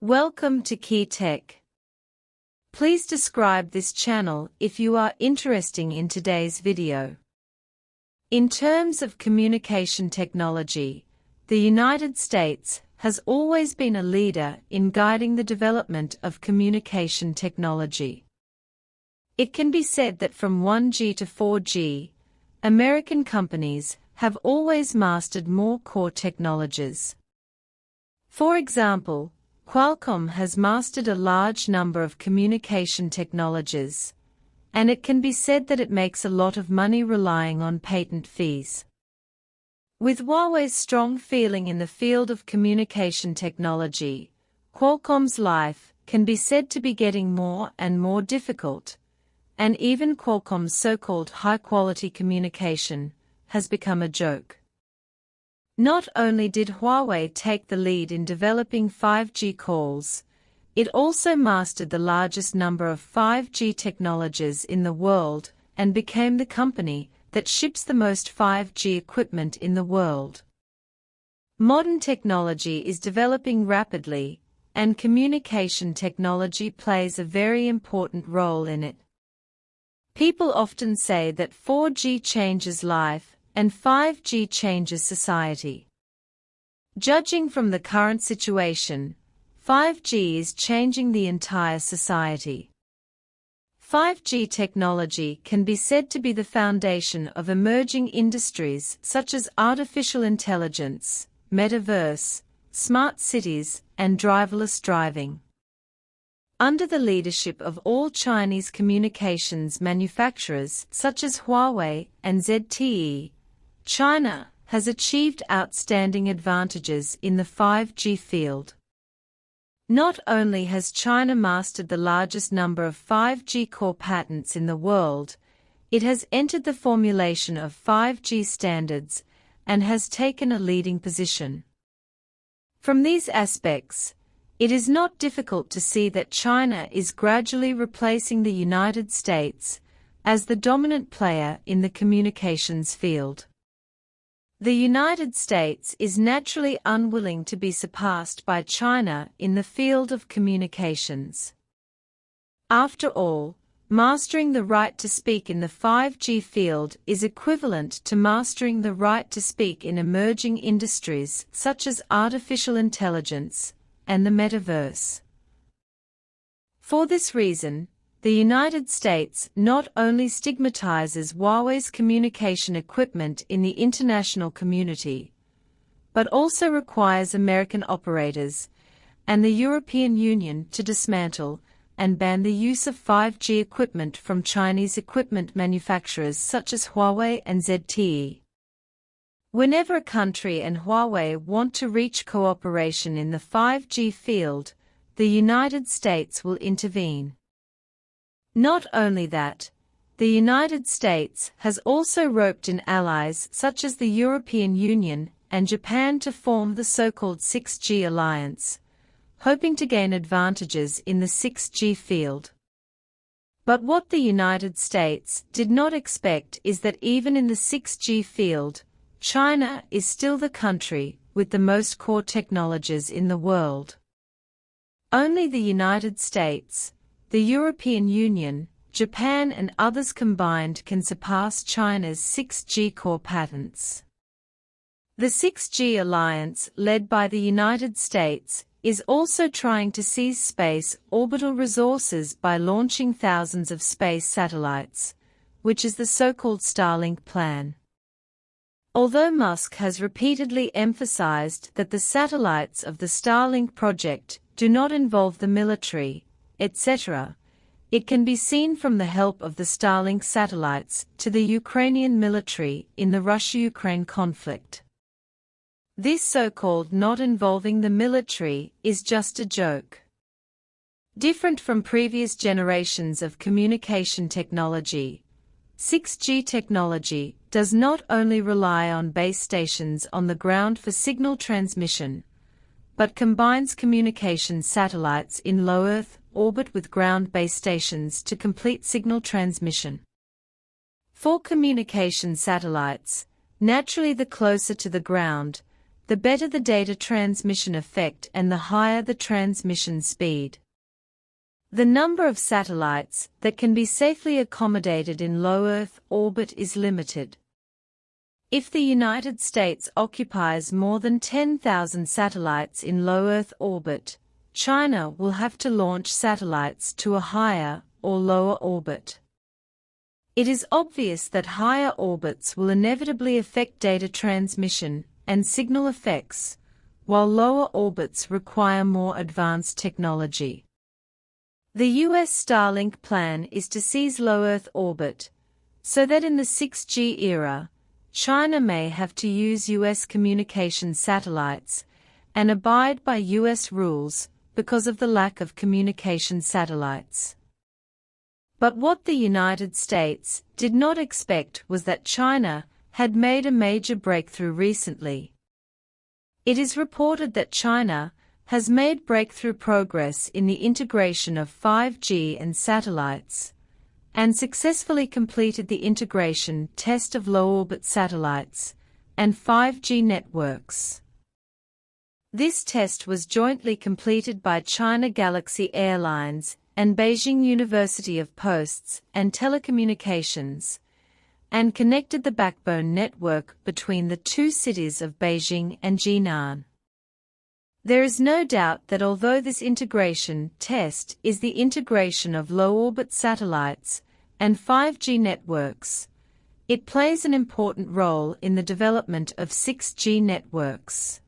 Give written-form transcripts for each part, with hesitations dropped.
Welcome to Key Tech. Please describe this channel if you are interested in today's video. In terms of communication technology, the United States has always been a leader in guiding the development of communication technology. It can be said that from 1G to 4G, American companies have always mastered more core technologies. For example, Qualcomm has mastered a large number of communication technologies, and it can be said that it makes a lot of money relying on patent fees. With Huawei's strong feeling in the field of communication technology, Qualcomm's life can be said to be getting more and more difficult, and even Qualcomm's so-called high-quality communication has become a joke. Not only did Huawei take the lead in developing 5G calls, it also mastered the largest number of 5G technologies in the world and became the company that ships the most 5G equipment in the world. Modern technology is developing rapidly, and communication technology plays a very important role in it. People often say that 4G changes life, and 5G changes society. Judging from the current situation, 5G is changing the entire society. 5G technology can be said to be the foundation of emerging industries such as artificial intelligence, metaverse, smart cities, and driverless driving. Under the leadership of all Chinese communications manufacturers such as Huawei and ZTE, China has achieved outstanding advantages in the 5G field. Not only has China mastered the largest number of 5G core patents in the world, it has entered the formulation of 5G standards and has taken a leading position. From these aspects, it is not difficult to see that China is gradually replacing the United States as the dominant player in the communications field. The United States is naturally unwilling to be surpassed by China in the field of communications. After all, mastering the right to speak in the 5G field is equivalent to mastering the right to speak in emerging industries such as artificial intelligence and the metaverse. For this reason, the United States not only stigmatizes Huawei's communication equipment in the international community, but also requires American operators and the European Union to dismantle and ban the use of 5G equipment from Chinese equipment manufacturers such as Huawei and ZTE. Whenever a country and Huawei want to reach cooperation in the 5G field, the United States will intervene. Not only that, the United States has also roped in allies such as the European Union and Japan to form the so-called 6G alliance, hoping to gain advantages in the 6G field. But what the United States did not expect is that even in the 6G field, China is still the country with the most core technologies in the world. Only the United States, the European Union, Japan and others combined can surpass China's 6G core patents. The 6G alliance, led by the United States, is also trying to seize space orbital resources by launching thousands of space satellites, which is the so-called Starlink plan. Although Musk has repeatedly emphasized that the satellites of the Starlink project do not involve the military, etc., it can be seen from the help of the Starlink satellites to the Ukrainian military in the Russia-Ukraine conflict. This so-called not involving the military is just a joke. Different from previous generations of communication technology, 6G technology does not only rely on base stations on the ground for signal transmission, but combines communication satellites in low Earth orbit with ground base stations to complete signal transmission. For communication satellites, naturally the closer to the ground, the better the data transmission effect and the higher the transmission speed. The number of satellites that can be safely accommodated in low Earth orbit is limited. If the United States occupies more than 10,000 satellites in low Earth orbit, China will have to launch satellites to a higher or lower orbit. It is obvious that higher orbits will inevitably affect data transmission and signal effects, while lower orbits require more advanced technology. The U.S. Starlink plan is to seize low Earth orbit, so that in the 6G era, China may have to use U.S. communication satellites and abide by U.S. rules because of the lack of communication satellites. But what the United States did not expect was that China had made a major breakthrough recently. It is reported that China has made breakthrough progress in the integration of 5G and satellites, and successfully completed the integration test of low-orbit satellites and 5G networks. This test was jointly completed by China Galaxy Airlines and Beijing University of Posts and Telecommunications, and connected the backbone network between the two cities of Beijing and Jinan. There is no doubt that although this integration test is the integration of low-orbit satellites and 5G networks, it plays an important role in the development of 6G networks.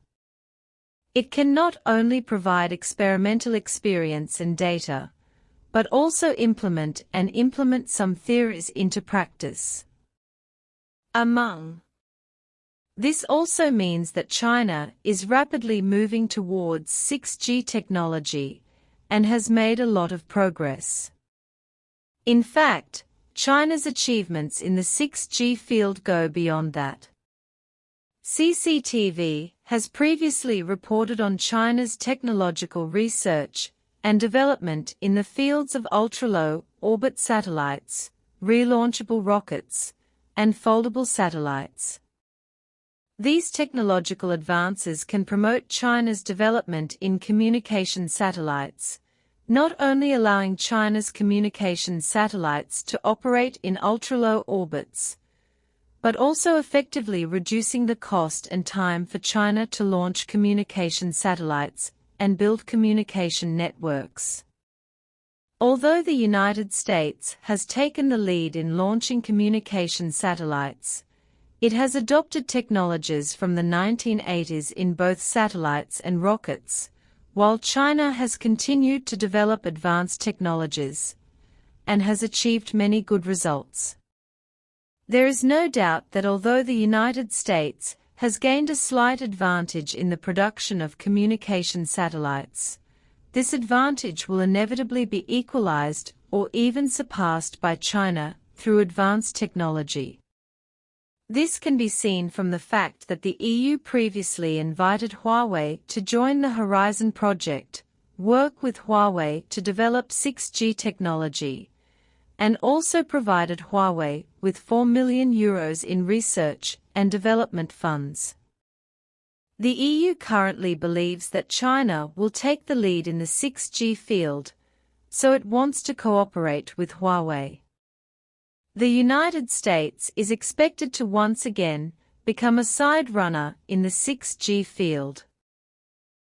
It can not only provide experimental experience and data, but also implement some theories into practice. This also means that China is rapidly moving towards 6G technology and has made a lot of progress. In fact, China's achievements in the 6G field go beyond that. CCTV has previously reported on China's technological research and development in the fields of ultra-low orbit satellites, relaunchable rockets, and foldable satellites. These technological advances can promote China's development in communication satellites, not only allowing China's communication satellites to operate in ultra-low orbits, but also effectively reducing the cost and time for China to launch communication satellites and build communication networks. Although the United States has taken the lead in launching communication satellites, it has adopted technologies from the 1980s in both satellites and rockets, while China has continued to develop advanced technologies and has achieved many good results. There is no doubt that although the United States has gained a slight advantage in the production of communication satellites, this advantage will inevitably be equalized or even surpassed by China through advanced technology. This can be seen from the fact that the EU previously invited Huawei to join the Horizon project, work with Huawei to develop 6G technology, and also provided Huawei with €4 million in research and development funds. The EU currently believes that China will take the lead in the 6G field, so it wants to cooperate with Huawei. The United States is expected to once again become a side runner in the 6G field.